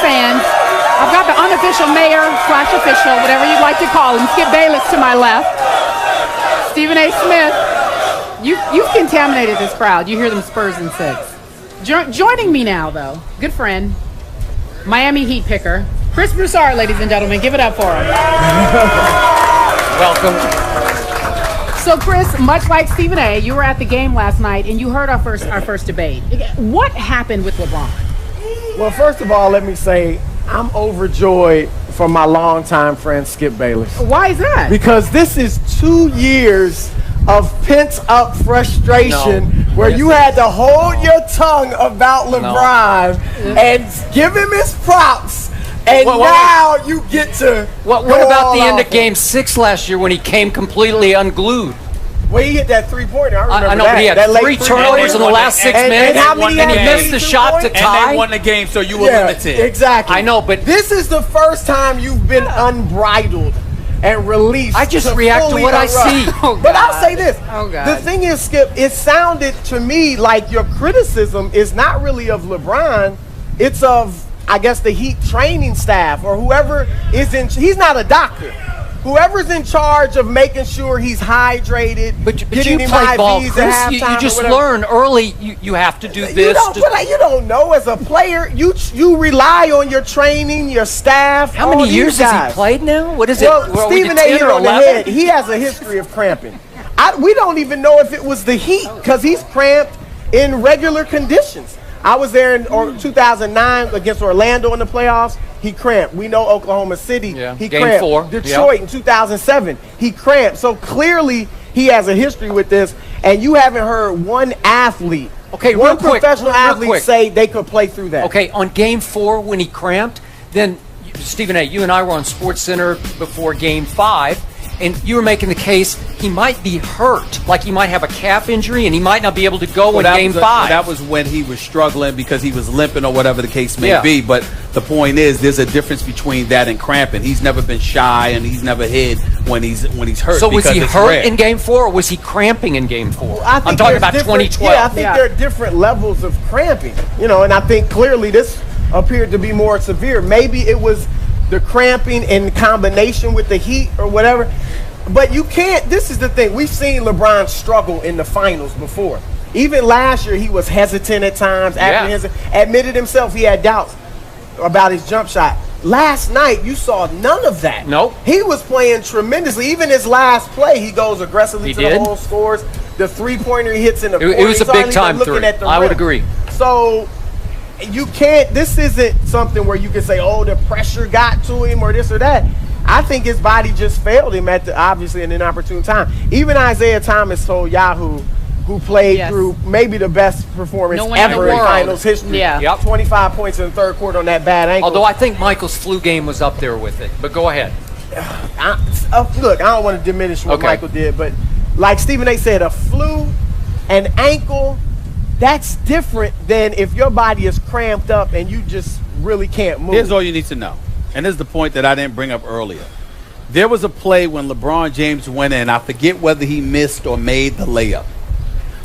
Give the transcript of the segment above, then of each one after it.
fans. I've got the unofficial mayor / official, whatever you'd like to call him, Skip Bayless to my left. Stephen A. Smith. You've contaminated this crowd. You hear them Spurs in 6. Joining me now, though, good friend, Miami Heat picker, Chris Broussard, ladies and gentlemen. Give it up for him. Welcome. So, Chris, much like Stephen A., you were at the game last night, and you heard our first debate. What happened with LeBron? Well, first of all, let me say I'm overjoyed for my longtime friend Skip Bayless. Why is that? Because this is 2 years of pent-up frustration where you had to hold your tongue about LeBron and give him his props. And now you get to What about the end of Game 6 last year when he came completely unglued? Well, he hit that three-pointer. I know, that. but he had that 3 turnovers in the last 6 minutes, and he missed the shot to tie. And they won the game, so you were limited. Exactly. I know, but this is the first time you've been unbridled and released. I just react to what I see. But I'll say this. Oh, God. The thing is, Skip, it sounded to me like your criticism is not really of LeBron. It's of, I guess, the Heat training staff or whoever is in. He's not a doctor. Whoever's in charge of making sure he's hydrated, but getting you him play IVs ball, at Chris. halftime You just or whatever. learn early. You have to do this. You don't know as a player. You rely on your training, your staff. How many years has he played now? What is it? Well, Stephen A. hit on the head. He has a history of cramping. We don't even know if it was the heat because he's cramped in regular conditions. I was there in 2009 against Orlando in the playoffs. He cramped. We know Oklahoma City. He Game cramped. 4. Detroit in 2007. He cramped. So clearly he has a history with this. And you haven't heard one athlete, one professional athlete say they could play through that. Okay, on Game 4 when he cramped, then Stephen A., you and I were on SportsCenter before Game 5. And you were making the case he might be hurt, like he might have a calf injury, and he might not be able to go in Game 5. That was when he was struggling because he was limping or whatever the case may be. But the point is, there's a difference between that and cramping. He's never been shy, and he's never hid when he's hurt. So was he hurt in Game 4, or was he cramping in Game 4? I'm talking about 2012. Yeah, I think there are different levels of cramping. And I think clearly this appeared to be more severe. Maybe it was the cramping in combination with the heat or whatever. But you can't, this is the thing. We've seen LeBron struggle in the finals before. Even last year, he was hesitant at times, admitted himself he had doubts about his jump shot. Last night, you saw none of that. Nope. He was playing tremendously. Even his last play, he goes aggressively to the hole, scores. The three-pointer he hits in the corner. It was a big-time three. I would agree. So you can't, this isn't something where you can say, oh, the pressure got to him or this or that. I think his body just failed him at obviously an inopportune time. Even Isaiah Thomas told Yahoo, who played through maybe the best performance ever in finals history. 25 points in the third quarter on that bad ankle. Although I think Michael's flu game was up there with it. But go ahead. Look, I don't want to diminish what Michael did, but like Stephen A. said, a flu, an ankle, that's different than if your body is cramped up and you just really can't move. Here's all you need to know. And this is the point that I didn't bring up earlier. There was a play when LeBron James went in. I forget whether he missed or made the layup.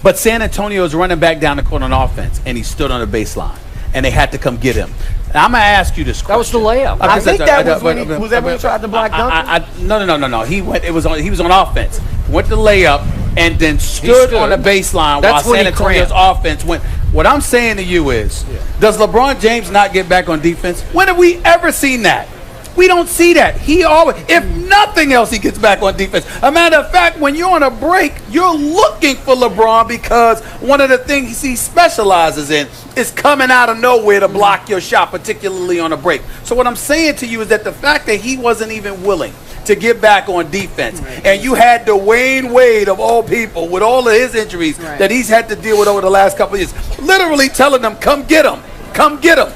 But San Antonio was running back down the court on offense, and he stood on the baseline. And they had to come get him. Now, I'm going to ask you this question. That was the layup. I think that was when he tried to block Duncan? No. He was on offense. Went to layup and then stood on the baseline while San Antonio's offense went. What I'm saying to you is, does LeBron James not get back on defense? When have we ever seen that? We don't see that. He always, if nothing else, he gets back on defense. A matter of fact, when you're on a break, you're looking for LeBron because one of the things he specializes in is coming out of nowhere to block your shot, particularly on a break. So what I'm saying to you is that the fact that he wasn't even willing to get back on defense, and you had Dwayne Wade of all people with all of his injuries that he's had to deal with over the last couple of years, literally telling them, come get him, come get him.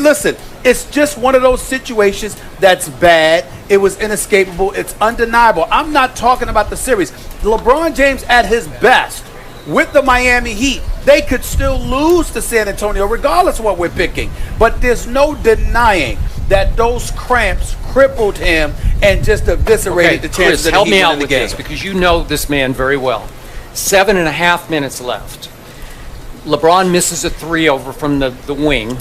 Listen, it's just one of those situations that's bad. It was inescapable. It's undeniable. I'm not talking about the series. LeBron James at his best with the Miami Heat, they could still lose to San Antonio regardless of what we're picking. But there's no denying that those cramps crippled him and just eviscerated the chances of the Heat winning the game. Help me out with this because you know this man very well. 7.5 minutes left. LeBron misses a three over from the wing.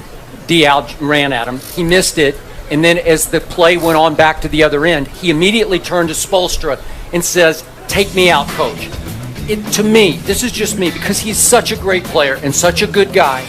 Dial ran at him. He missed it. And then as the play went on back to the other end, he immediately turned to Spoelstra and says, "Take me out, coach." To me, this is just me, because he's such a great player and such a good guy,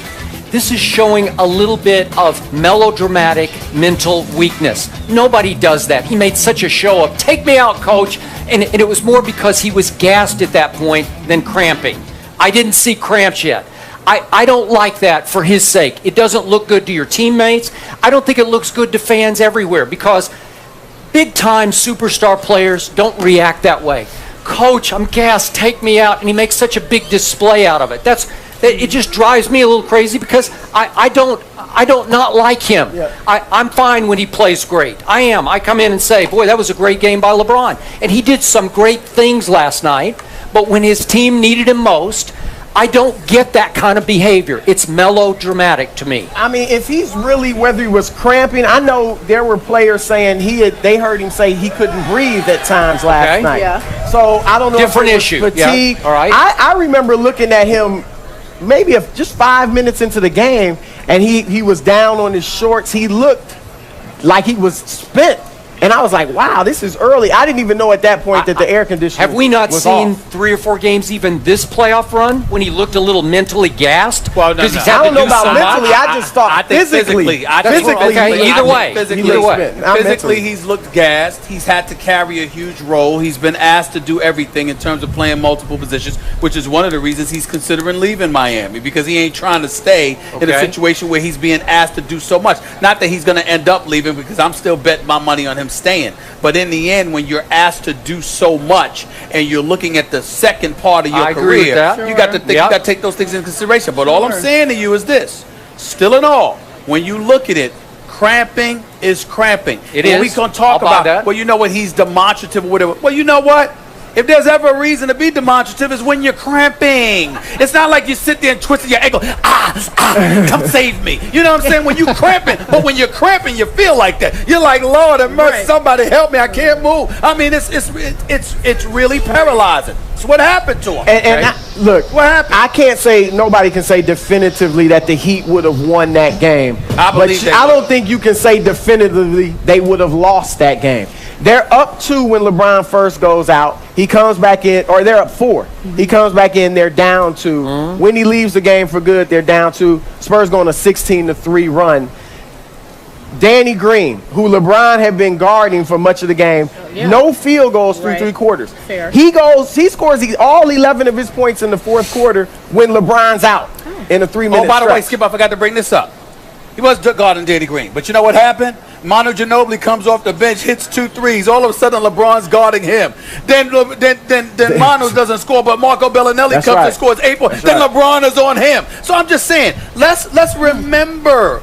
this is showing a little bit of melodramatic mental weakness. Nobody does that. He made such a show of, "Take me out, coach." And it was more because he was gassed at that point than cramping. I didn't see cramps yet. I don't like that for his sake. It doesn't look good to your teammates. I don't think it looks good to fans everywhere, because big-time superstar players don't react that way. "Coach, I'm gassed. Take me out." And he makes such a big display out of it. It just drives me a little crazy, because I don't not like him. Yeah. I'm fine when he plays great. I am. I come in and say, "Boy, that was a great game by LeBron." And he did some great things last night, but when his team needed him most, I don't get that kind of behavior. It's melodramatic to me. I mean, if he's really, whether he was cramping, I know there were players saying they heard him say he couldn't breathe at times last night. Yeah. So I don't know Different if it was issue. fatigue. Yeah. All right. I remember looking at him maybe just 5 minutes into the game, and he was down on his shorts. He looked like he was spent. And I was like, wow, this is early. I didn't even know at that point that the air conditioner Have we not was seen off. 3 or 4 games even this playoff run when he looked a little mentally gassed? Well, no, 'Cause no. he's had I don't to know do about so mentally. much. I just thought I think physically. Okay, either way. Physically, Either way. Not physically, mentally. he's looked gassed. He's had to carry a huge role. He's been asked to do everything in terms of playing multiple positions, which is one of the reasons he's considering leaving Miami, because he ain't trying to stay in a Okay. situation where he's being asked to do so much. Not that he's going to end up leaving, because I'm still betting my money on him staying. But in the end, when you're asked to do so much and you're looking at the second part of your I agree with career, that. you got to think, Yep. you got to take those things into consideration. But all I'm saying to you is this: still in all, when you look at it, cramping is cramping. It and is. we can talk I'll buy about that. well, you know what, he's demonstrative or whatever. Well, you know what? If there's ever a reason to be demonstrative, is when you're cramping. It's not like you sit there and twist your ankle. Come save me. You know what I'm saying? When you cramping, but when you're cramping, you feel like that. You're like, Lord have mercy, Right. somebody help me. I can't move. I mean, it's really paralyzing. It's what happened to him. And look, What happened? I can't say, nobody can say definitively that the Heat would have won that game. I believe but they I would. don't think you can say definitively they would have lost that game. They're up 2 when LeBron first goes out. He comes back in, or they're up 4. He comes back in, they're down 2. When he leaves the game for good, they're down 2. Spurs go on a 16-3 run. Danny Green, who LeBron had been guarding for much of the game, no field goals through Right. 3 quarters. Fair. He scores all 11 of his points in the 4th quarter when LeBron's out in a 3-minute Oh, by the way, stretch. Skip, I forgot to bring this up. He was guarding Danny Green. But you know what happened? Manu Ginobili comes off the bench, hits 2 threes. All of a sudden, LeBron's guarding him. Then Manu doesn't score, but Marco Bellinelli That's comes right. and scores 8 points. Then right. LeBron is on him. So I'm just saying, let's remember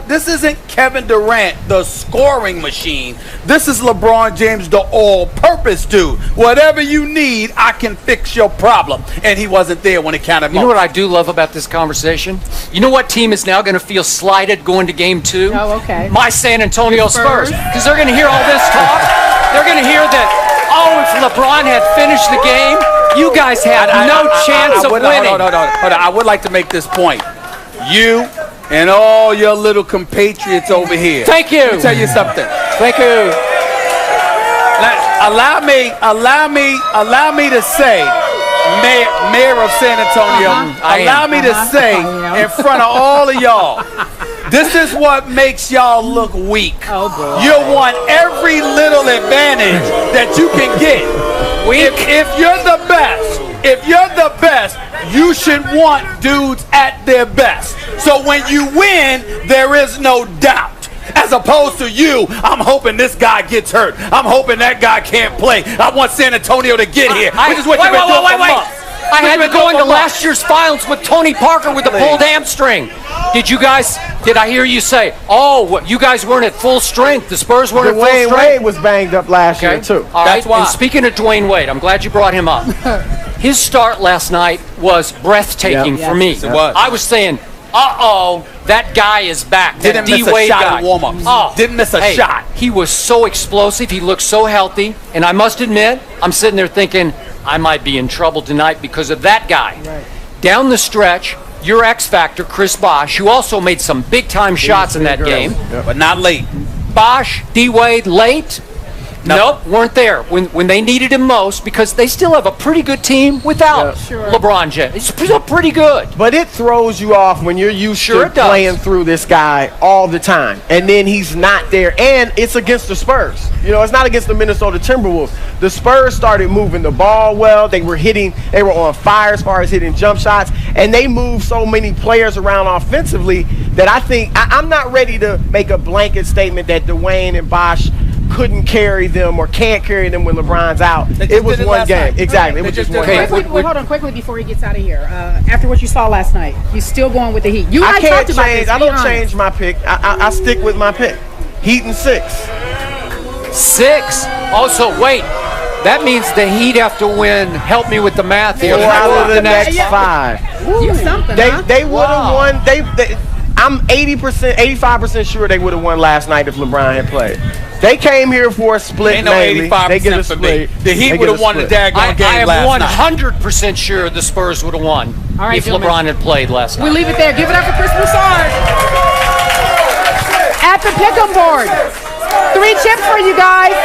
this isn't Kevin Durant, the scoring machine. This is LeBron James, the all-purpose dude. Whatever you need, I can fix your problem. And he wasn't there when it counted most. You know what I do love about this conversation? You know what team is now going to feel slighted going to game 2? Oh, okay. My San Antonio Spurs. Spurs. Because they're going to hear all this talk. They're going to hear that, if LeBron had finished the game, you guys had no chance of winning. Hold on. I would like to make this point. You and all your little compatriots over here. Thank you. Let me tell you something. Thank you. Allow me to say, Mayor of San Antonio, allow me to say in front of all of y'all, this is what makes y'all look weak. Oh, boy. You want every little advantage that you can get. If you're the best, you should want dudes at their best. So when you win, there is no doubt. As opposed to you, I'm hoping this guy gets hurt. I'm hoping that guy can't play. I want San Antonio to get here. Which is what you've been doing for months. I had to go into last year's finals with Tony Parker with a pulled hamstring. Did I hear you say, you guys weren't at full strength? The Spurs weren't at full Dwayne strength? Wade was banged up last year, too. All That's right. why. And speaking of Dwayne Wade, I'm glad you brought him up. His start last night was breathtaking Yeah. for me. Yes, it was. I was saying, that guy is back. Didn't That miss a D-Wade shot guy. in warm-ups. Oh, Didn't miss a hey, shot. He was so explosive. He looked so healthy. And I must admit, I'm sitting there thinking, I might be in trouble tonight because of that guy. Right. Down the stretch, your X factor, Chris Bosh, who also made some big-time shots in that game. But not late. Bosh, D-Wade, late? Nope, weren't there when they needed him most, because they still have a pretty good team without LeBron James. It's still pretty good. But it throws you off when you're used to playing through this guy all the time, and then he's not there. And it's against the Spurs. You know, it's not against the Minnesota Timberwolves. The Spurs started moving the ball well. They were on fire as far as hitting jump shots, and they moved so many players around offensively that I think I'm not ready to make a blanket statement that Dwayne and Bosh couldn't carry them or can't carry them when LeBron's out. It was one game. Exactly. It was just one game. Hold on quickly before he gets out of here. After what you saw last night, he's still going with the Heat. You and I can't talked about change. this. I don't change my pick. I stick with my pick. Heat and 6. 6. Also, wait. That means the Heat have to win. Help me with the math here. 4 out of the next 5. You something, They would have won. I'm 80%, 85% sure they would have won last night if LeBron had played. They came here for a split. Ain't no 85% for me. The Heat would have won the daggone game last night. I am 100% sure the Spurs would have won if LeBron had played last night. We leave it there. Give it up for Chris Broussard. At the pick'em board. 3 chips for you guys.